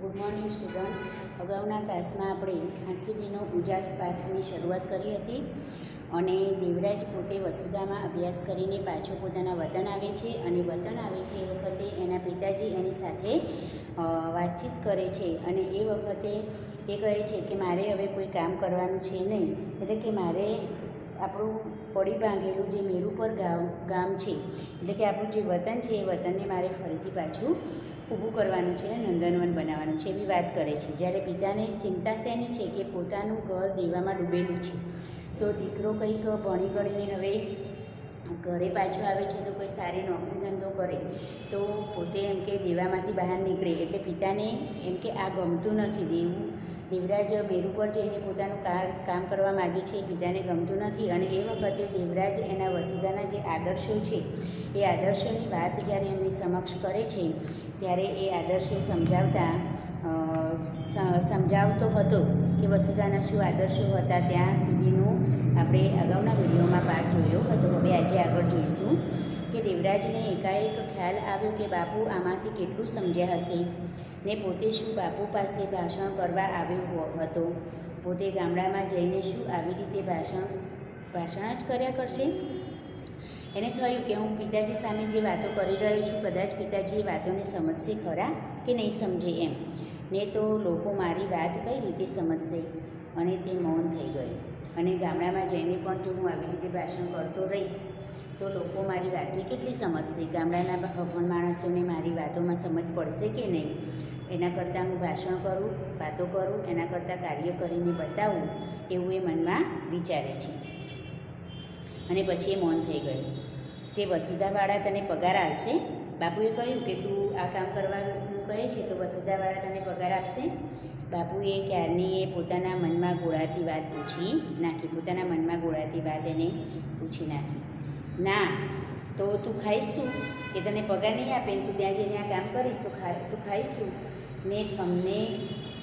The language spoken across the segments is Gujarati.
Good morning students. અગાઉના ક્લાસમાં આપણે હાંસુબીનો ઉજાસ પાઠની શરૂઆત કરી હતી અને દેવરાજ પોતે વસુધામાં અભ્યાસ કરીને પાછો પોતાના વતન આવે છે અને વતન આવે છે એ વખતે એના પિતાજી એની સાથે વાતચીત કરે છે અને એ વખતે એ કહે છે કે મારે હવે કોઈ કામ કરવાનું છે નહીં, એટલે કે મારે આપણું પડી ભાંગેલું જે મેરુપર ગામ છે, એટલે કે આપણું જે વતન છે એ વતનને મારે ફરીથી પાછું ઊભું કરવાનું છે, નંદનવન બનાવવાનું છે એવી વાત કરે છે. જ્યારે પિતાને ચિંતા શેની છે કે પોતાનું ઘર દેવામાં ડૂબેલું છે, તો દીકરો કંઈક ભણી ગણીને હવે ઘરે પાછો આવે છે તો કોઈ સારી નોકરી ધંધો કરે તો પોતે એમ કે દેવામાંથી બહાર નીકળે, એટલે પિતાને એમ કે આ ગમતું નથી. દેવરાજ મેરુ પર જઈને પોતાનું કામ કરવા માગે છે, પિતાને ગમતું નથી. અને એ વખતે દેવરાજ એના વસુધાના જે આદર્શો છે એ આદર્શોની વાત જ્યારે એમની સમક્ષ કરે છે ત્યારે એ આદર્શો સમજાવતો હતો કે વસુધાના શું આદર્શો હતા. ત્યાં સુધીનું આપણે અગાઉના વિડીયોમાં પાઠ જોયો હતો. હવે આજે આગળ જોઈશું કે દેવરાજને એકાએક ખ્યાલ આવ્યો કે બાપુ આમાંથી કેટલું સમજ્યા હશે ને પોતે શું બાપુ પાસે ભાષણ કરવા આવ્યો હતો. પોતે ગામડામાં જઈને શું આવી રીતે ભાષણ જ કર્યા કરશે. એને થયું કે હું પિતાજી સામે જે વાતો કરી રહ્યો છું કદાચ પિતાજી એ વાતોને સમજશે ખરા કે નહીં સમજે એમ, ને તો લોકો મારી વાત કઈ રીતે સમજશે. અને તે મૌન થઈ ગયું. અને ગામડામાં જઈને પણ જો હું આવી રીતે ભાષણ કરતો રહીશ તો લોકો મારી વાતને કેટલી સમજશે, ગામડાના અભણ માણસોને મારી વાતોમાં સમજ પડશે કે નહીં. એના કરતાં હું ભાષણ કરું, વાતો કરું, એના કરતાં કાર્ય કરીને બતાવું એવું એ મનમાં વિચારે છે. અને પછી એ મૌન થઈ ગયું. તે વસુધાવાળા તને પગાર આપશે? બાપુએ કહ્યું કે તું આ કામ કરવાનું કહે છે તો વસુધાવાળા તને પગાર આપશે? બાપુએ ક્યારની એ પોતાના મનમાં ગોળાતી વાત પૂછી નાખી. એને પૂછી નાખી. ના, તો તું ખાઈશ શું? એ તને પગાર નહીં આપે ને તું ત્યાં જઈને આ કામ કરીશ તો તું ખાઈશ શું? ને અમને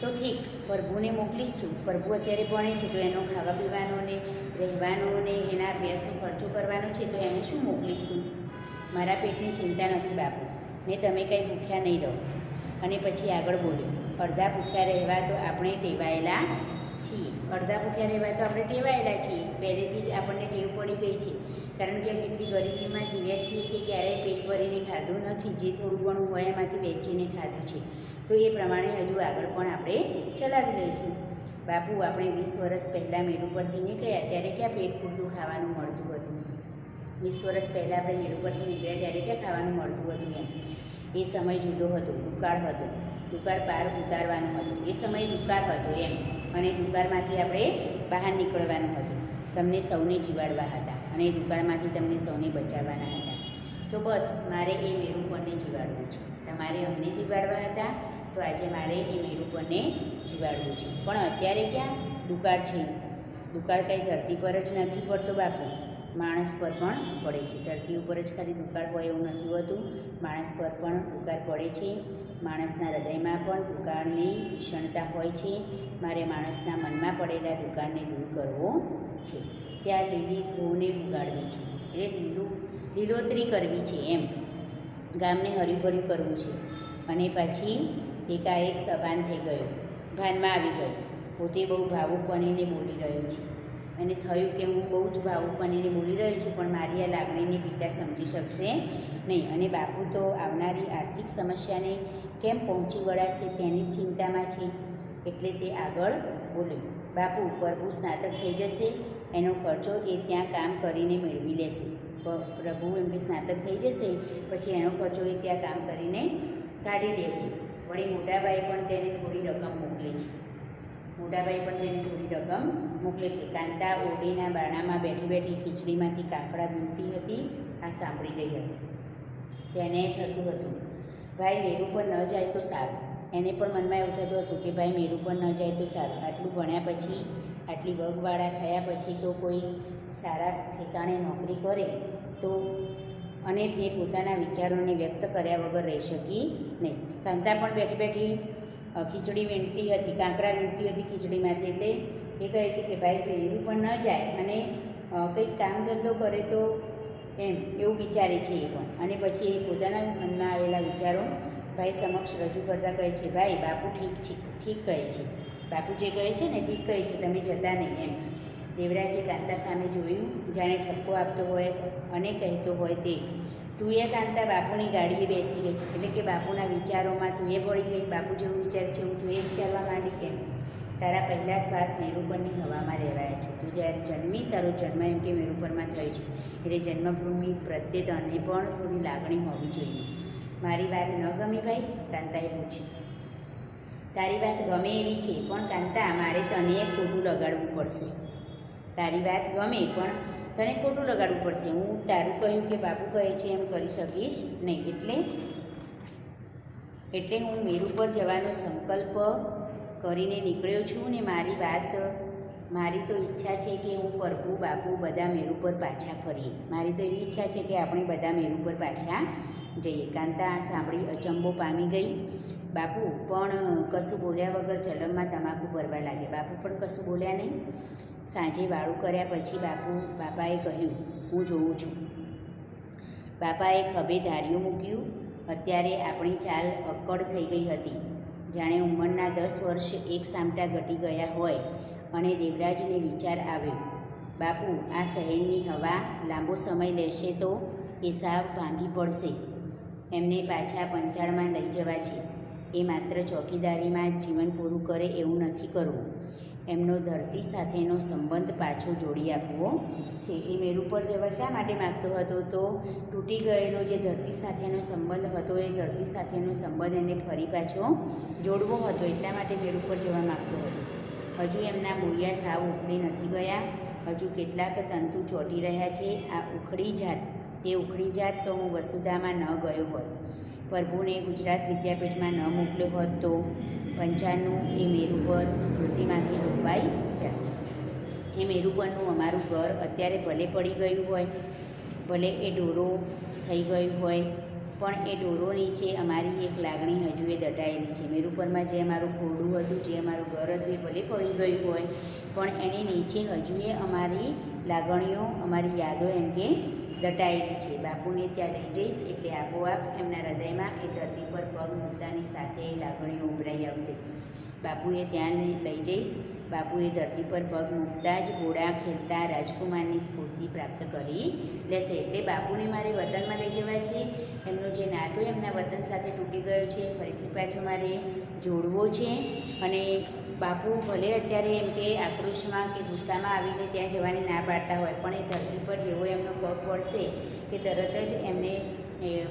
તો ઠીક, પ્રભુને મોકલીશું. પ્રભુ અત્યારે ભણે છે તો એનો ખાવા પીવાનો ને રહેવાનો ને એના અભ્યાસનો ખર્ચો કરવાનો છે તો એને શું મોકલીશું? મારા પેટની ચિંતા નથી બાપુ, ને તમે કંઈ ભૂખ્યા નહીં રહો. અને પછી આગળ બોલ્યો, અડધા ભૂખ્યા રહેવા તો આપણે ટેવાયેલા છીએ. પહેલેથી જ આપણને ટેવ પડી ગઈ છે, કારણ કે એટલી ગરીબીમાં જીવ્યા છીએ કે ક્યારેય પેટ ભરીને ખાધું નથી. જે થોડું ઘણું હોય એમાંથી વેચીને ખાધું છે, તો એ પ્રમાણે હજુ આગળ પણ આપણે ચલાવી લઈશું. બાપુ, આપણે 20 વર્ષ પહેલાં મેરુ પરથી નીકળ્યા ત્યારે ક્યાં પેટ પૂરતું ખાવાનું મળતું હતું? 20 વર્ષ પહેલાં આપણે મેરુ પરથી નીકળ્યા ત્યારે ક્યાં ખાવાનું મળતું હતું એમ. એ સમય જુદો હતો, દુકાળ હતો, દુકાળ પાર ઉતારવાનું હતું. એ સમય દુકાળ હતો એમ, અને દુકાળમાંથી આપણે બહાર નીકળવાનું હતું. તમને સૌને જીવાડવા હતા અને એ દુકાળમાંથી તમને સૌને બચાવવાના હતા. તો બસ મારે એ મેરુ પરને જીવાડવું છે. તમારે અમને જીવાડવા હતા તો આજે મારે એ મેરુ પરને જીવાડવું છે. પણ અત્યારે ક્યાં દુકાળ છે? દુકાળ કંઈ ધરતી પર જ નથી પડતો બાપુ, માણસ પર પણ પડે છે. ધરતી ઉપર જ ખાલી દુકાળ હોય એવું નથી હોતું, માણસ પર પણ દુકાળ પડે છે. માણસના હૃદયમાં પણ દુકાળની ભીષણતા હોય છે. મારે માણસના મનમાં પડેલા દુકાળને દૂર કરવો છે. ત્યાં લીલી ધ્રુવને ઉગાડવી છે, એટલે લીલોતરી કરવી છે એમ. ગામને હર્યુભર્યું કરવું છે. અને પછી એકાએક સભાન થઈ ગયો, ભાનમાં આવી ગયો. પોતે બહુ ભાવુક બનીને બોલી રહ્યો છે. અને થયું કે હું બહુ જ ભાવુક બનીને બોલી રહ્યો છું, પણ મારી આ લાગણીને પિતા સમજી શકશે નહીં. અને બાપુ તો આવનારી આર્થિક સમસ્યાને કેમ પહોંચી વળાશે તેની ચિંતામાં છે. એટલે તે આગળ બોલ્યો, બાપુ, પ્રભુ સ્નાતક થઈ જશે, એનો ખર્ચો એ ત્યાં કામ કરીને મેળવી લેશે. પ્રભુ એમ કે સ્નાતક થઈ જશે પછી એનો ખર્ચો એ ત્યાં કામ કરીને કાઢી દેશે. વળી મોટાભાઈ પણ તેને થોડી રકમ મોકલે છે. કાંતા ઓરડીના બારણામાં બેઠી બેઠી ખીચડીમાંથી કાકડા વીણતી હતી. આ સાંભળી રહી હતી. તેને થતું હતું, ભાઈ મેરુ પર ન જાય તો સારું. એને પણ મનમાં એવું થતું હતું કે ભાઈ મેરુ પર ન જાય તો સારું. આટલું ભણ્યા પછી, આટલી વગવાળા થયા પછી તો કોઈ સારા ઠેકાણે નોકરી કરે તો, અને તે પોતાના વિચારોને વ્યક્ત કર્યા વગર રહી શકી નહીં. કાંતા પણ બેઠી બેઠી ખીચડી વીણતી હતી, કાંકરા વીણતી હતી ખીચડીમાંથી. એટલે એ કહે છે કે ભાઈ મેરુ પણ ન જાય અને કંઈક કામ ધંધો કરે તો એમ એવું વિચારે છે એ પણ. અને પછી એ પોતાના મનમાં આવેલા વિચારો ભાઈ સમક્ષ રજૂ કરતાં કહે છે, ભાઈ બાપુ ઠીક કહે છે, બાપુ જે કહે છે ને ઠીક કહે છે, તમે જતા નહીં એમ. દેવરાજે કાંતા સામે જોયું, જાણે ઠપકો આપતો હોય અને કહેતો હોય તે. તું એ કાંતા બાપુની ગાડીએ બેસી ગઈ, એટલે કે બાપુના વિચારોમાં તું એ પડી ગઈ, બાપુ જેવું વિચારે છે એવું તું એ વિચારવા માંડી કેમ? તારા પહેલાં શ્વાસ મેરુપરની હવામાં લેવાયા છે. તું જ્યારે જન્મી તારો જન્મ એમ કે મેરુપરમાં થયો છે, એટલે જન્મભૂમિ પ્રત્યે તને પણ થોડી લાગણી હોવી જોઈએ. મારી વાત ન ગમી ભાઈ? કાંતાએ પૂછ્યું. તારી વાત ગમે એવી છે, પણ કાંતા મારે તને ખોટું લગાડવું પડશે. તારી વાત ગમે પણ તને ખોટું લગાડવું પડશે. હું તારું કહ્યું કે બાપુ કહે છે એમ કરી શકીશ નહીં. એટલે હું મેરુ પર જવાનો સંકલ્પ કરીને નીકળ્યો છું ને મારી તો ઈચ્છા છે કે હું પ્રભુ બાપુ બધા મેરુ પર પાછા ફરીએ. મારી તો એવી ઈચ્છા છે કે આપણે બધા મેરુ પર પાછા જઈએ. કાંતા આ સાંભળી અચંબો પામી ગઈ. બાપુ પણ કશું બોલ્યા વગર ચલમમાં તમાકુ ભરવા લાગે. બાપુ પણ કશું બોલ્યા નહીં. સાંજે વાળું કર્યા પછી બાપાએ કહ્યું, હું જોઉં છું. બાપાએ ખભે ધાર્યું મૂક્યું. અત્યારે આપણી ચાલ અક્કડ થઈ ગઈ હતી, જાણે ઉંમરના 10 વર્ષ એક સામટા ઘટી ગયા હોય. અને દેવરાજને વિચાર આવ્યો, બાપુ આ શહેરની હવા લાંબો સમય લેશે તો એ સાવ ભાંગી પડશે. એમને પાછા પંચાળમાં લઈ જવા છે. એ માત્ર ચોકીદારીમાં જ જીવન પૂરું કરે એવું નથી કરવું. એમનો ધરતી સાથેનો સંબંધ પાછો જોડી આપવો છે. એ મેરુ પર જવા શા માટે માગતો હતો? તો તૂટી ગયેલો જે ધરતી સાથેનો સંબંધ હતો એ ધરતી સાથેનો સંબંધ એને ફરી પાછો જોડવો હતો. એટલા માટે મેરુ પર જવા માગતો હતો. હજુ એમના મૂળિયા સાવ ઉખડી નથી ગયા. હજુ કેટલાક તંતુ ચોંટી રહ્યા છે. આ ઉખડી જાત તો હું વસુધામાં ન ગયો હોત, પ્રભુને ગુજરાત વિદ્યાપીઠમાં ન મોકલ્યો હોત તો પંચાળનું એ મેરુ પર સ્મૃતિમાંથી ડૂબાઈ જાત. એ મેરુ પરનું અમારું ઘર અત્યારે ભલે પડી ગયું હોય, ભલે એ ડોરો થઈ ગયું હોય, પણ એ ડોરો નીચે અમારી એક લાગણી હજુ એ દટાયેલી છે. મેરુ પરમાં જે અમારું ખોરડું હતું, જે અમારું ઘર હતું એ ભલે પડી ગયું હોય, પણ એની નીચે હજુ એ અમારી લાગણીઓ, અમારી યાદો એમ કે દટાયેલી છે. બાપુને ત્યાં લઈ જઈશ એટલે આપોઆપ એમના હૃદયમાં એ ધરતી પર પગ મૂકતાની સાથે એ લાગણીઓ ઉભરાઈ આવશે. બાપુએ ત્યાં લઈ જઈશ. બાપુએ ધરતી પર પગ મૂકતા જ ઘોડા ખેલતા રાજકુમારની સ્ફૂર્તિ પ્રાપ્ત કરી લેશે. એટલે બાપુને મારે વતનમાં લઈ જવા છે. એમનો જે નાતો એમના વતન સાથે તૂટી ગયો છે ફરીથી પાછો મારે જોડવો છે. અને બાપુ ભલે અત્યારે એમ કે આક્રોશમાં કે ગુસ્સામાં આવીને ત્યાં જવાની ના પાડતા હોય, પણ એ ધરતી પર જેવો એમનો પગ પડશે કે તરત જ એમને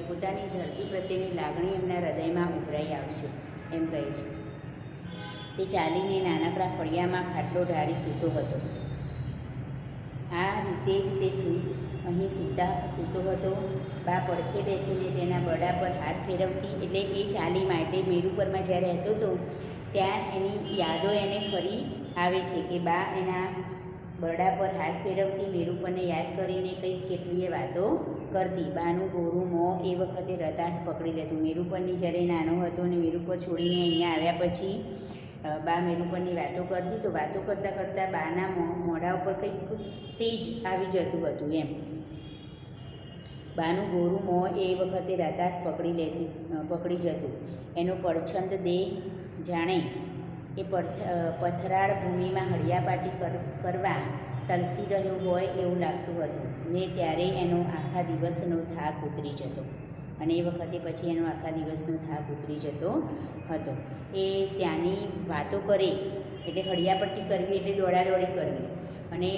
પોતાની ધરતી પ્રત્યેની લાગણી એમના હૃદયમાં ઉભરાઈ આવશે એમ કહે છે. તે ચાલીને નાનકડા ફળિયામાં ખાટલો ઢાળી સૂતો હતો. આ રીતે જ તે અહીં સૂતો હતો. બા પડખે બેસીને તેના બરડા પર હાથ ફેરવતી. એટલે એ ચાલીમાં, એટલે મેરુ પરમાં જ્યારે રહેતો હતો ત્યાં એની યાદો એને ફરી આવે છે કે બા એના બરડા પર હાથ ફેરવતી, મેરુ પરને યાદ કરીને કંઈક કેટલીય વાતો કરતી. બાનું ગોરું મોં એ વખતે રતાશ પકડી લેતું. મેરુ પરની જ્યારે નાનો હતો અને મેરુ પર છોડીને અહીંયા આવ્યા પછી બા મેરુ પરની વાતો કરતી, તો વાતો કરતાં કરતાં બાના મોઢા ઉપર કંઈક તેજ આવી જતું હતું એમ. બાનું ગોરું મોં એ વખતે રતાશ પકડી જતું. એનો પડછંદ દેહ જાણે એ પથરાળ ભૂમિમાં હળિયાપાટી કરવા તલસી રહ્યો હોય એવું લાગતું હતું ને ત્યારે એનો આખા દિવસનો થાક ઉતરી જતો. અને એ વખતે પછી એનો આખા દિવસનો થાક ઉતરી જતો હતો. એ ત્યાંની વાતો કરે એટલે હળિયાપટ્ટી કરવી એટલે દોડાદોડી કરવી, અને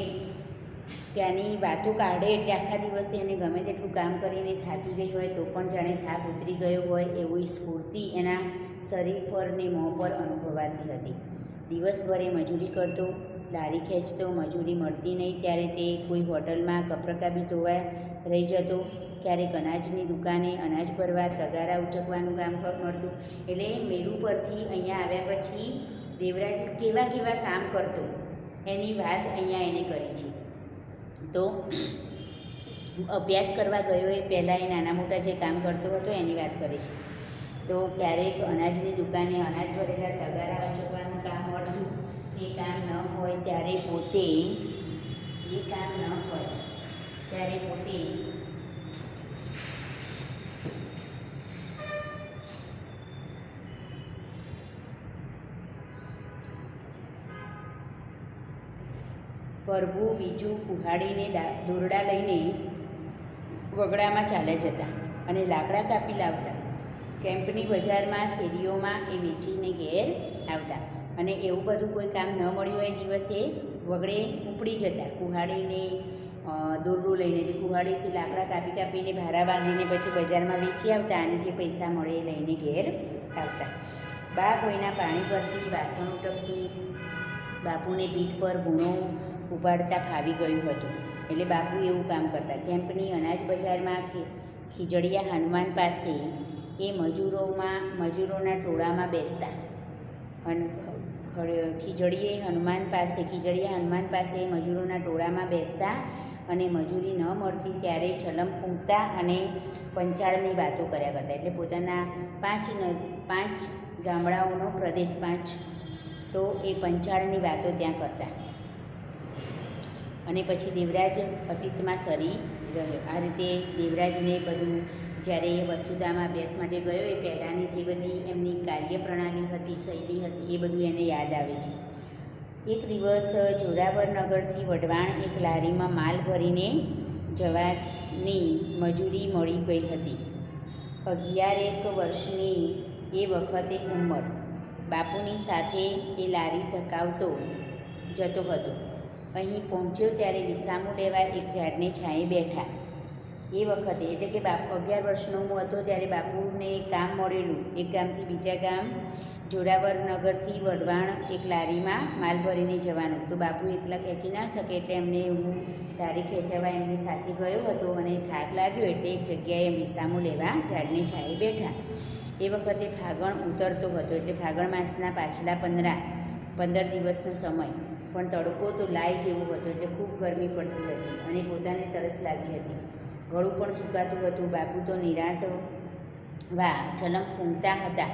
ત્યાંની વાતો કાઢે એટલે આખા દિવસે એને ગમે તેટલું કામ કરીને થાકી ગઈ હોય તો પણ જાણે થાક ઉતરી ગયો હોય એવી સ્ફૂર્તિ એના શરીર પર ને મોં પર અનુભવાતી હતી. દિવસભરે મજૂરી કરતો, લારી ખેંચતો, મજૂરી મળતી નહીં ત્યારે તે કોઈ હોટલમાં કપરકાબી ધોવા રહી જતો. ક્યારેક અનાજની દુકાને અનાજ ભરવા, તગારા ઉચકવાનું કામ મળતું. એટલે મેરુ પરથી અહીંયા આવ્યા પછી દેવરાજ કેવા કેવા કામ કરતો એની વાત અહીંયા એને કરી છે. તો અભ્યાસ કરવા ગયો એ પહેલાં એ નાના મોટા જે કામ કરતો હતો એની વાત કરે છે. તો ક્યારેક અનાજની દુકાને અનાજ ભરેલા તગારા ઉચકવાનું કામ મળતું. એ કામ ન હોય ત્યારે પોતે પ્રભુ વીજુ કુહાડીને દોરડા લઈને વગડામાં ચાલ્યા જતા અને લાકડા કાપી લાવતા. કેમ્પની બજારમાં શેરીઓમાં એ વેચીને ઘેર આવતા. અને એવું બધું કોઈ કામ ન મળ્યું હોય દિવસે વગડે ઉપડી જતા. કુહાડીને દોરડું લઈને કુહાડીથી લાકડા કાપીને ભારા બાંધીને પછી બજારમાં વેચી આવતા અને જે પૈસા મળે એ લઈને ઘેર આવતા. બા કોઈના પાણી ભરતી, વાસણ ઉટકતી. બાપુને પીઠ પર ગુણો ઉપાડતા ફાવી ગયું હતું એટલે બાપુ એવું કામ કરતા. કેમ્પની અનાજ બજારમાં ખીજડીયા હનુમાન પાસે એ મજૂરોના ટોળામાં બેસતા. ખીજડીયા હનુમાન પાસે મજૂરોના ટોળામાં બેસતા અને મજૂરી ન મળતી ત્યારે છલમ ફૂંકતા અને પંચાળની વાતો કર્યા કરતા. એટલે પોતાના 5 ગામડાઓનો પ્રદેશ 5 તો એ પંચાળની વાતો ત્યાં કરતા. અને પછી દેવરાજ અતીતમાં સરી રહ્યો. આ રીતે દેવરાજને બધું જ્યારે એ વસુધામાં અભ્યાસ માટે ગયો એ પહેલાંની જે બધી એમની કાર્યપ્રણાલી હતી, શૈલી હતી, એ બધું એને યાદ આવે છે. એક દિવસ જોરાવર નગરથી વઢવાણ એક લારીમાં માલ ભરીને જવાની મજૂરી મળી ગઈ હતી. 11 વર્ષની એ વખતે ઉંમર. બાપુની સાથે એ લારી ધકાવતો જતો હતો. અહીં પહોંચ્યો ત્યારે વિસામું લેવા એક ઝાડને છાંયે બેઠા. એ વખતે એટલે કે 11 વર્ષનો હું હતો ત્યારે બાપુને કામ મળેલું એક ગામથી બીજા ગામ, જોરાવર નગરથી વઢવાણ એક લારીમાં માલ ભરીને જવાનું. તો બાપુ એકલા ખેંચી ના શકે એટલે એમને હું લારી ખેંચાવા એમની સાથે ગયો હતો અને થાક લાગ્યો એટલે એક જગ્યાએ વિસામું લેવા ઝાડને છાંયે બેઠા. એ વખતે ફાગણ ઉતરતો હતો એટલે ફાગણ માસના પાછલા 15 દિવસનો સમય. પણ તડકો તો લાય જેવો હતો એટલે ખૂબ ગરમી પડતી હતી અને પોતાને તરસ લાગી હતી. ગળું પણ સુકાતું હતું. બાપુ તો નિરાંત છલમ ફૂંકતા હતા.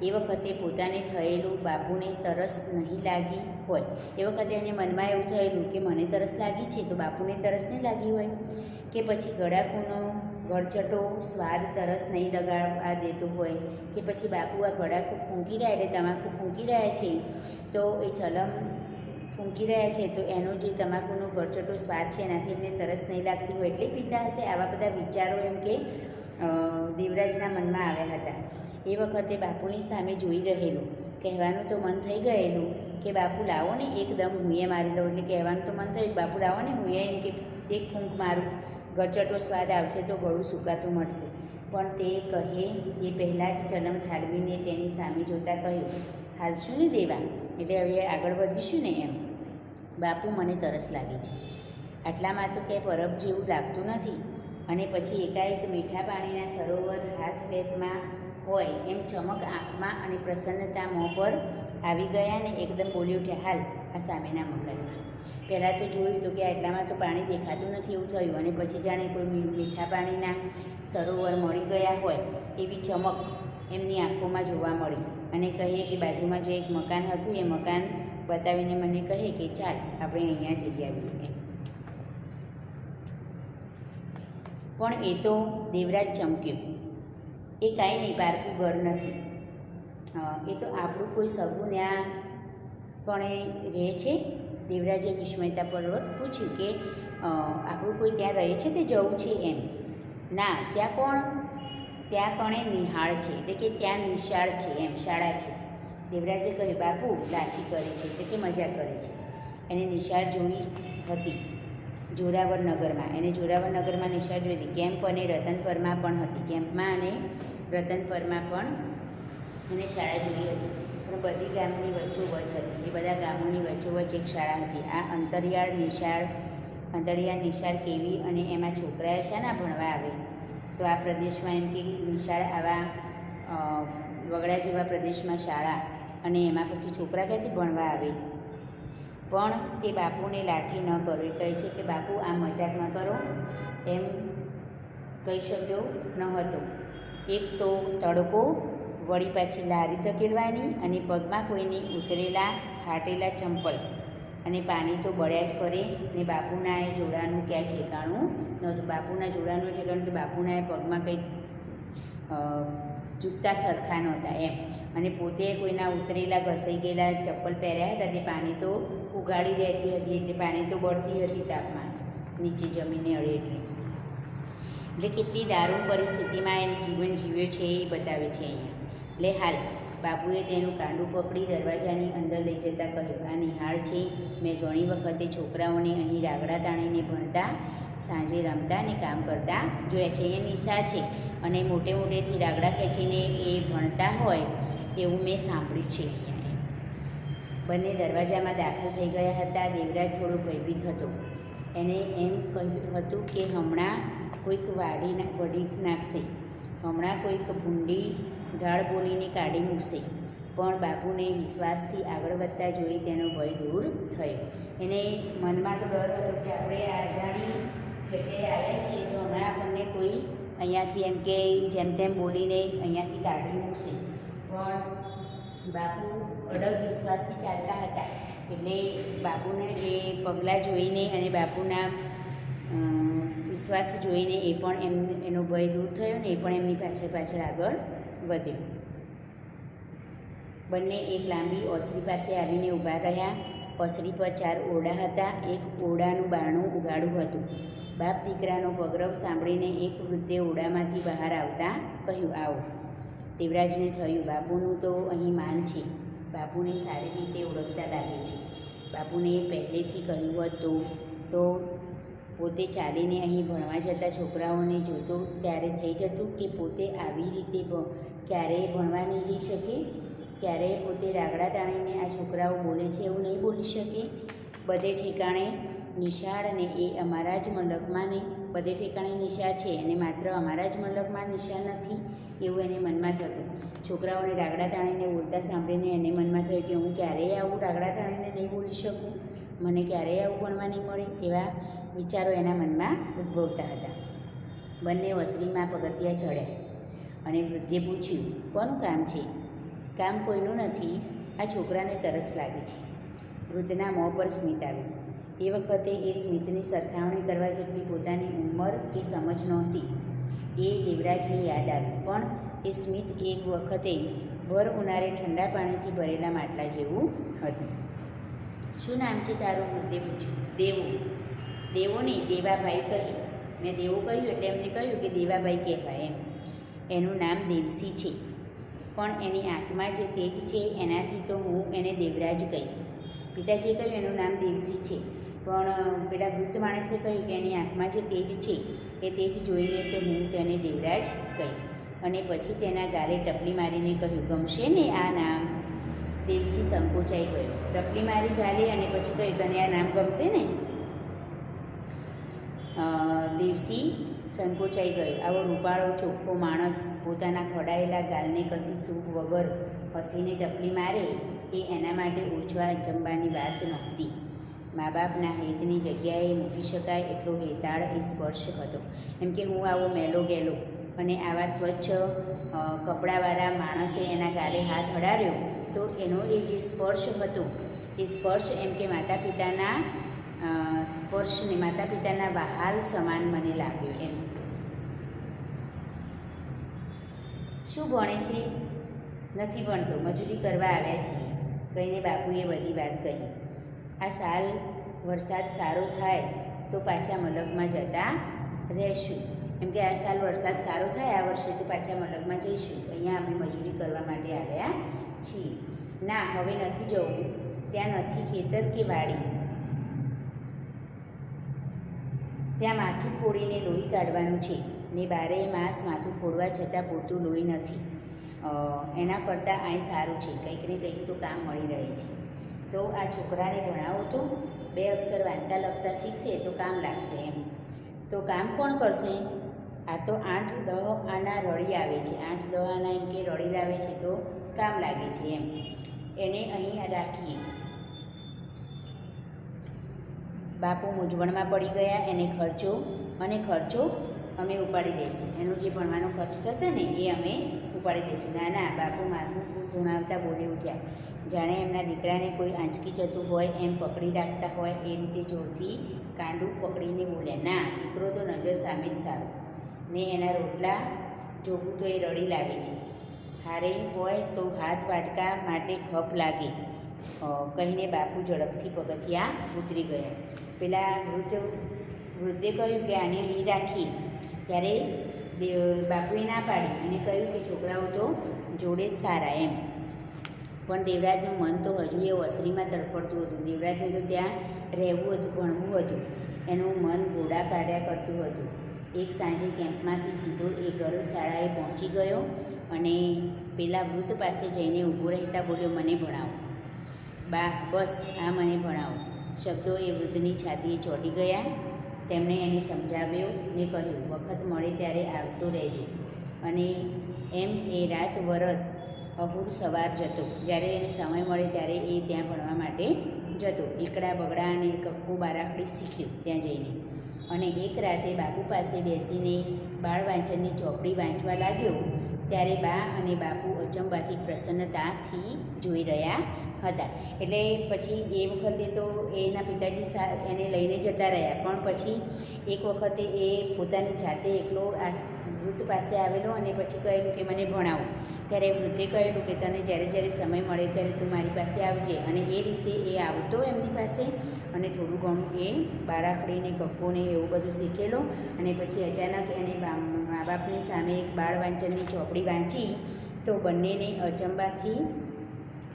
એ વખતે પોતાને થયેલું બાપુને તરસ નહીં લાગી હોય. એ વખતે એને મનમાં એવું થયેલું કે મને તરસ લાગી છે તો બાપુને તરસ નહીં લાગી હોય, કે પછી ગળાકુનો ગળચટો સ્વાદ તરસ નહીં લગાડવા દેતો હોય, કે પછી બાપુ આ ગળાકું ફૂંકી રહ્યા એટલે તમાકુ ફૂંકી રહ્યા છે તો એ છલમ ફૂંકી રહ્યા છે તો એનો જે તમાકુનો ગળચટો સ્વાદ છે એનાથી એમને તરસ નહીં લાગતી હોય એટલે પીતા હશે. આવા બધા વિચારો એમ કે દેવરાજના મનમાં આવ્યા હતા. એ વખતે બાપુની સામે જોઈ રહેલું. કહેવાનું તો મન થઈ ગયેલું કે બાપુ લાવો ને એકદમ હુંએ મારી લઉં. એટલે કહેવાનું તો મન થયું બાપુ લાવો ને હુંએ એમ કે એક ફૂંક મારું, ગળચટો સ્વાદ આવશે તો ગળું સુકાતું મળશે. પણ તે કહે એ પહેલાં જ ચલમ ઠાલવીને તેની સામે જોતાં કહ્યું, હાલશું ને દેવા, એટલે હવે આગળ વધીશું ને એમ. બાપુ મને તરસ લાગી છે. આટલામાં તો ક્યાંય પરબ જેવું લાગતું નથી. અને પછી એકાએક મીઠા પાણીના સરોવર હાથ વેતમાં હોય એમ ચમક આંખમાં અને પ્રસન્નતા મોં પર આવી ગયા ને એકદમ બોલી ઉઠ્યા, હાલ આ સામેના મકાનમાં. પહેલાં તો જોયું તો કે આટલામાં તો પાણી દેખાતું નથી એવું થયું. અને પછી જાણે કોઈ મીઠા પાણીના સરોવર મળી ગયા હોય એવી ચમક એમની આંખોમાં જોવા મળી. અને કહે કે બાજુમાં જે એક મકાન હતું એ મકાન બતાવીને મને કહે કે ચાલ આપણે અહીંયા જઈ આવીએ. પણ એ તો દેવરાજ ચમક્યો. એ કાંઈ નહીં, પારકું ઘર નથી. એ તો આપણું કોઈ સગું ત્યાં કોણે રહે છે? દેવરાજે વિસ્મયતાપૂર્વક પૂછ્યું કે આપણું કોઈ ત્યાં રહે છે તે જવું છે એમ. ના, ત્યાં કોણે નિહાળ છે, એટલે કે ત્યાં નિશાળ છે એમ, શાળા છે. દેવરાજે કહ્યું, બાપુ લાઠી કરે છે, એટલે કે મજા કરે છે. એને નિશાળ જોઈ હતી જોરાવર નગરમાં. એને જોરાવર નગરમાં નિશાળ જોઈ હતી. કેમ્પ અને રતનપરમાં પણ હતી. કેમ્પમાં અને રતનપરમાં પણ એને શાળા જોઈ હતી. પણ બધી ગામની વચ્ચોવચ હતી. એ બધા ગામોની વચ્ચોવચ એક શાળા હતી. આ અંતરિયાળ નિશાળ કેવી અને એમાં છોકરાએ શાના ભણવા આવે? તો આ પ્રદેશમાં એમ કે નિશાળ આવા વગડા જેવા પ્રદેશમાં શાળા અને એમાં પછી છોકરા ક્યાંથી ભણવા આવે? પણ તે બાપુને લાઠી ન કરો. એ કહે છે કે બાપુ આ મજાક ન કરો એમ કહી શક્યો ન હતો. એક તો તડકો, વળી પાછી લારી ધકેલવાની અને પગમાં કોઈની ઉતરેલા ફાટેલા ચંપલ, અને પાણી તો બળ્યા જ કરે. ને બાપુના એ જોડાનું ક્યાંય ઠેકાણું નહોતું. બાપુના જોડાનું ઠેકાણું કે બાપુના એ પગમાં કંઈ જૂતા સરખા નહોતા એમ. અને પોતે કોઈના ઉતરેલા ઘસાઈ ગયેલા ચપ્પલ પહેર્યા હતા તે પાણી તો ઉગાડી રહેતી હતી, એટલે પાણી તો બળતી હતી તાપમાં, નીચે જમીને અડે એટલે કેટલી દારૂણ પરિસ્થિતિમાં એને જીવન જીવ્યો છે એ બતાવે છે અહીંયા. એટલે હાલ બાપુએ તેનું કાંડું પકડી દરવાજાની અંદર લઈ જતાં કહ્યું, આ નિહાળ છે. મેં ઘણી વખતે છોકરાઓને અહીં રાગડા તાણીને ભણતા, સાંજે રમતા અને કામ કરતા જોયા છે. એ નિશાળ છે અને મોટેથી રાગડા ખેંચીને એ ભણતા હોય એવું મેં સાંભળ્યું છે અહીંયા. બંને દરવાજામાં દાખલ થઈ ગયા હતા. દેવરાજ થોડો ભયભીત હતો. એને એમ કહ્યું હતું કે હમણાં કોઈક વળી નાખશે, હમણાં કોઈક ભૂંડી ગાળ બોલીને કાઢી મૂકશે. પણ બાપુને વિશ્વાસથી આગળ વધતા જોઈ તેનો ભય દૂર થયો. એને મનમાં તો ડર હતો કે આપણે આ અજાણી જગ્યાએ આવ્યા છીએ તો હમણાં આપણને કોઈ અહીંયાથી એમ કે જેમ તેમ બોલીને અહીંયાથી કાઢી મૂકશે. પણ બાપુ અડગ વિશ્વાસથી ચાલતા હતા, એટલે બાપુને એ પગલાં જોઈને અને બાપુના વિશ્વાસ જોઈને એ પણ એનો ભય દૂર થયો ને એ પણ એમની પાછળ આગળ વધ્યો. બંને એક લાંબી ઓસરી પાસે આવીને ઊભા રહ્યા. ઓસરી પર 4 ઓરડા હતા. એક ઓરડાનું બારણું ઉગાડું હતું. બાપ દીકરાનો પગરવ સાંભળીને એક વૃદ્ધે ઓરડામાંથી બહાર આવતા કહ્યું, આવો. દેવરાજને થયું, બાપુનું તો અહીં માન છે. બાપુને સારી રીતે ઓળખતા લાગે છે. બાપુને પહેલેથી કહ્યું હતું તો પોતે ચાલીને અહીં ભણવા જતા છોકરાઓને જોતો ત્યારે થઈ જતું કે પોતે આવી રીતે ક્યારેય ભણવા નહીં જઈ શકે, ક્યારેય પોતે રાગડા તાણીને આ છોકરાઓ બોલે છે એવું નહીં બોલી શકે. બધે ઠેકાણે નિશાળ અને એ અમારા જ મલકમાં નહીં, બધે ઠેકાણે નિશાળ છે અને માત્ર અમારા જ મલકમાં નિશાળ નથી એવું એને મનમાં થતું. છોકરાઓને રાગડા તાણીને બોલતા સાંભળીને એને મનમાં થયું કે હું ક્યારેય આવું રાગડા તાણીને નહીં બોલી શકું, મને ક્યારેય આવું ભણવા નહીં મળે, તેવા વિચારો એના મનમાં ઉદ્ભવતા હતા. બંને ઓસરીમાં પગથિયાં ચડ્યા અને વૃદ્ધે પૂછ્યું, કોનું કામ છે? કામ કોઈનું નથી, આ છોકરાને તરસ લાગી છે. વૃદ્ધના મોં પર સ્મિત આવ્યું. એ વખતે એ સ્મિતની સરખામણી કરવા જેટલી પોતાની ઉંમર કે સમજ નહોતી એ દેવરાજને યાદ આવ્યું. પણ એ સ્મિત એક વખતે ભર ઉનાળે ઠંડા પાણીથી ભરેલા માટલા જેવું હતું. શું નામ છે તારું? વૃદ્ધે પૂછ્યું. દેવો. દેવો નહીં, દેવાભાઈ કહી. મેં દેવો કહ્યું એટલે એમને કહ્યું કે દેવાભાઈ કહેવાય એમ. એનું નામ દેવસી છે, પણ એની આંખમાં જે તેજ છે એનાથી તો હું એને દેવરાજ કહીશ. પિતાજીએ કહ્યું એનું નામ દેવસી છે, પણ પેલા વૃદ્ધ માણસે કહ્યું કે એની આંખમાં જે તેજ છે એ તેજ જોઈને તો હું તેને દેવરાજ કહીશ. અને પછી તેના ગાલે ટપલી મારીને કહ્યું, ગમશે ને આ નામ? દેવસી સંકોચાઈ ગયો. ટપલી મારી ગાલે અને પછી કહ્યું, તને આ નામ ગમશે ને? દેવસી સંકોચાઈ ગયો. આવો રૂપાળો ચોખ્ખો માણસ પોતાના ખોડાયેલા ગાલને કશી સૂગ વગર હસીને ટપલી મારે એ એના માટે ઓછવા જમવાની વાત નહોતી. મા બાપના હેતની જગ્યાએ મૂકી શકાય એટલો હેતાળ એ સ્પર્શ હતો. એમ કે હું આવો મેલો ગેલો અને આવા સ્વચ્છ કપડાવાળા માણસે એના ગાલે હાથ અડાડ્યો તો એનો એ જે સ્પર્શ હતો એ સ્પર્શ એમ કે માતા પિતાના સ્પર્શને માતા પિતાના વહાલ સમાન મને લાગ્યો એમ. શું ભણે છે? નથી ભણતો, મજૂરી કરવા આવ્યા છીએ કહીને બાપુએ બધી વાત કહી. આ સાલ વરસાદ સારો થાય તો પાછા મલકમાં જતા રહેશું. એમ કે આ સાલ વરસાદ સારો થાય આ વર્ષે તો પાછા મલકમાં જઈશું, અહીંયા અમે મજૂરી કરવા માટે આવ્યા છીએ. ના, હવે નથી જવું, ત્યાં નથી ખેતર કે વાડી, ત્યાં માથું ફોડીને લોહી કાઢવાનું છે ને 12 માસ માથું ફોડવા છતાં પૂરતું લોહી નથી. એના કરતાં અહીં સારું છે, કંઈક ને કંઈક તો કામ મળી રહે છે. તો આ છોકરાને ભણાવો તો 2 અક્ષર વાંચતા લખતા શીખશે તો કામ લાગશે એમ. તો કામ કોણ કરશે? આ તો 8-10 આના રડી આવે છે, 8-10 આના એમ કે રડી લાવે છે તો કામ લાગે છે એમ. એને અહીં રાખીએ. બાપુ મૂંઝવણમાં પડી ગયા. એને ખર્ચો અમે ઉપાડી લઈશું, એનો જે ભણવાનો ખર્ચ થશે ને એ અમે ઉપાડી લઈશું. ના ના, બાપુ માથું ધૂણાવતા બોલી ઉઠ્યા, જાણે એમના દીકરાને કોઈ આંચકી જતું હોય એમ પકડી રાખતા હોય એ રીતે જોરથી કાંડું પકડીને બોલ્યા. ના, દીકરો તો નજર સામે જ સારો ને એના રોટલા જોવું તો એ રડી લાગે છે. હારે હોય તો હાથ વાટકા માટે ખપ લાગે, કહીને બાપુ ઝડપથી પગથિયા ઉતરી ગયા. પેલા વૃદ્ધે કહ્યું કે આને અહીં રાખી. ત્યારે બાપુએ ના પાડી અને કહ્યું કે છોકરાઓ તો જોડે જ સારા એમ. પણ દેવરાજનું મન તો હજુ એ ઓસરીમાં તડફડતું હતું. દેવરાજને તો ત્યાં રહેવું હતું, ભણવું હતું. એનું મન ઘોડા કાઢ્યા કરતું હતું. એક સાંજે કેમ્પમાંથી સીધો એ શાળાએ પહોંચી ગયો અને પેલા વૃદ્ધ પાસે જઈને ઊભો રહેતા બોલ્યો, મને ભણાવો બા, બસ આ મને ભણાવો. શબ્દો એ વૃદ્ધની છાતીએ ચોંટી ગયા. તેમણે એને સમજાવ્યો ને કહ્યું, વખત મળે ત્યારે આવતો રહેજે. અને એમ એ રાત વરત અહુર સવાર જતો. જ્યારે એને સમય મળે ત્યારે એ ત્યાં ભણવા માટે જતો. એકડા બગડા અને કક્કો બારાખડી શીખ્યું ત્યાં જઈને. અને એક રાતે બાપુ પાસે બેસીને બાળ વાંચનની ચોપડી વાંચવા લાગ્યો. ત્યારે બા અને બાપુ અચંબાથી પ્રસન્નતાથી જોઈ રહ્યા હતા. એટલે પછી એ વખતે તો એના પિતાજી એને લઈને જતા રહ્યા, પણ પછી એક વખતે એ પોતાની જાતે એકલો આ વૃદ્ધ પાસે આવેલો અને પછી કહેલું કે મને ભણાવો. ત્યારે વૃદ્ધે કહેલું કે તને જ્યારે જ્યારે સમય મળે ત્યારે તું મારી પાસે આવજે. અને એ રીતે એ આવતો એમની પાસે અને થોડું ઘણું એ બારાખડીને કક્કોને એવું બધું શીખેલો. અને પછી અચાનક એને મા બાપની સામે એક બાળ વાંચનની ચોપડી વાંચી તો બંનેને અચંબાથી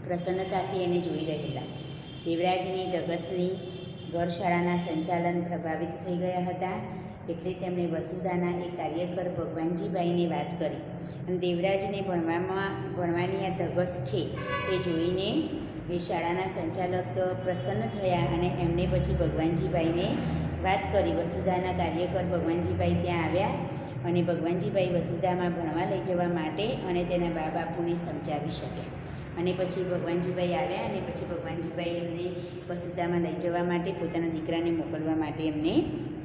પ્રસન્નતાથી એને જોઈ રહેલા. દેવરાજની ધગસની ઘરશાળાના સંચાલન પ્રભાવિત થઈ ગયા હતા. એટલે તેમણે વસુધાના એક કાર્યકર ભગવાનજીભાઈને વાત કરી. અને દેવરાજને ભણવાની આ ધગસ છે એ જોઈને એ શાળાના સંચાલક પ્રસન્ન થયા અને એમને પછી ભગવાનજીભાઈને વાત કરી. વસુધાના કાર્યકર ભગવાનજીભાઈ ત્યાં આવ્યા અને ભગવાનજીભાઈ વસુધામાં ભણવા લઈ જવા માટે અને તેના બા બાપુને સમજાવી શકે. અને પછી ભગવાનજીભાઈ આવ્યા અને પછી ભગવાનજીભાઈ એમને વસુધામાં લઈ જવા માટે પોતાના દીકરાને મોકલવા માટે એમને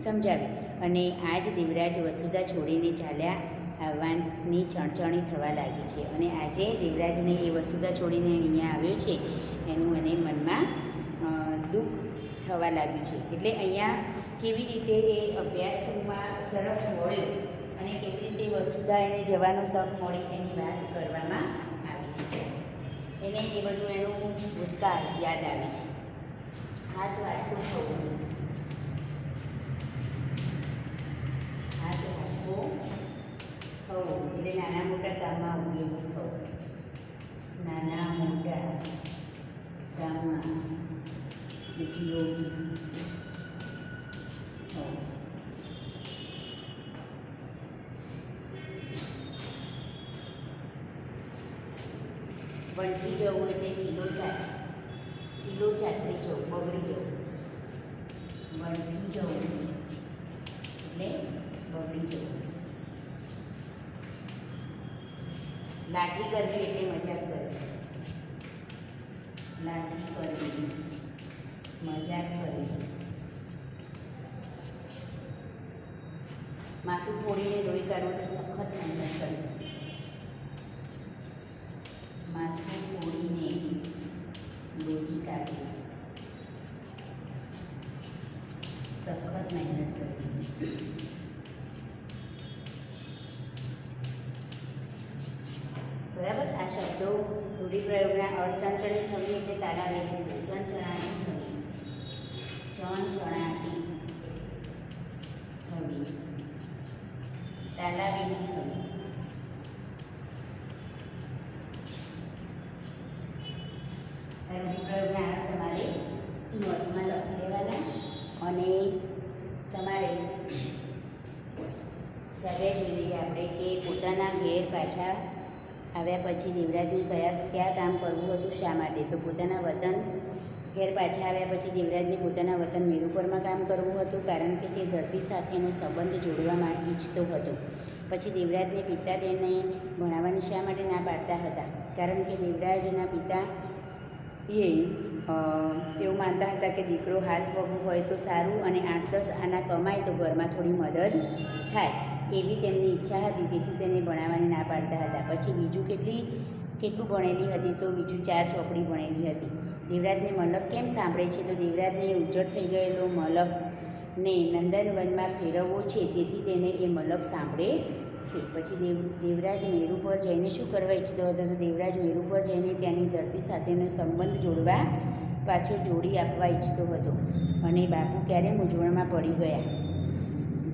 સમજાવ્યું. અને આ જ દેવરાજ વસુધા છોડીને ચાલ્યા આવવાની ચણચણી થવા લાગી છે. અને આજે દેવરાજને એ વસુધા છોડીને અહીંયા આવ્યો છે એનું એને મનમાં દુઃખ થવા લાગ્યું છે. એટલે અહીંયા કેવી રીતે એ અભ્યાસમાં તરફ વળ્યો અને કેવી રીતે વસુધા એને જવાનો તક મળી એની વાત કરવામાં આવી છે. એને એ બધું એનું ભૂતકાળ યાદ આવે છે. હાથ વાટકો થવું, હાથ વાટકો થવું એટલે નાના મોટા કામમાં ઉપયોગી થવું. નાના મોટા કામમાં ઉપયોગી થવું. વંટી જવું એટલે ચીલો ચાતરી જવું, બગડી જવું. વંટી જવું એટલે બગડી જવું. લાઠી કરવી એટલે મજાક કરવી. લાઠી કરવી, મજાક કરવી. માથું ફોડીને લોહી કાઢવું એટલે સખત મહેનત કરવી. માથું ફોડીને લોહી કાઢવું, સખત મહેનત કરવી. બરાબર. આ શબ્દો રૂઢિપ્રયોગના અર્થચંચળી થવી એટલે તારાવેલી થવી. ચણચણાટી થવી, ચણચણાટી થવી, તાલાવેલી થવી. રૂઢિપ્રયોગના અર્થ તમારે નોટમાં લખી લેવાના અને તમારે સર્વે જોઈ લઈએ આપણે કે પોતાના ઘેર પાછા આવ્યા પછી દેવરાજને કયા કામ કરવું હતું, શા માટે. તો પોતાના વતન ઘેર પાછા આવ્યા પછી દેવરાજને પોતાના વતન મેરુપરમાં કામ કરવું હતું, કારણ કે તે ધરતી સાથેનો સંબંધ જોડવા ઈચ્છતો હતો. પછી દેવરાજને પિતા તેને ભણાવવાની શા માટે ના પાડતા હતા, કારણ કે દેવરાજના પિતા એવું માનતા હતા કે દીકરો હાથ વગું હોય તો સારું અને 8-10 આના કમાય તો ઘરમાં થોડી મદદ થાય, એવી તેમની ઈચ્છા હતી. તેથી તેને ભણાવવાની ના પાડતા હતા. પછી બીજું કેટલું ભણેલી હતી, તો બીજું 4 ચોપડી ભણેલી હતી. દેવરાજને મલક કેમ સાંભળે છે, તો દેવરાજને ઉજ્જડ થઈ ગયેલો મલકને નંદનવનમાં ફેરવવો છે, તેથી તેને એ મલક સાંભળે છે. પછી દેવરાજ મેરુ પર જઈને શું કરવા ઈચ્છતો હતો? તો દેવરાજ મેરુ પર જઈને ત્યાંની ધરતી સાથેનો સંબંધ જોડવા પાછો જોડી આપવા ઈચ્છતો હતો. અને બાપુ ક્યારે મૂંઝવણમાં પડી ગયા?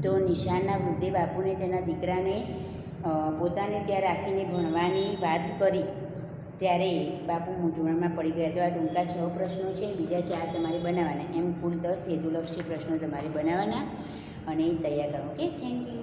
તો નિશાળના વૃદ્ધે બાપુને તેના દીકરાને પોતાને ત્યાં રાખીને ભણવાની વાત કરી ત્યારે બાપુ મૂંઝવણમાં પડી ગયા. તો આ ટૂંકા 6 પ્રશ્નો છે, બીજા 4 તમારે બનાવવાના. એમ કુલ 10 હેતુલક્ષી પ્રશ્નો તમારે બનાવવાના અને તૈયાર કરો. Okay, thank you.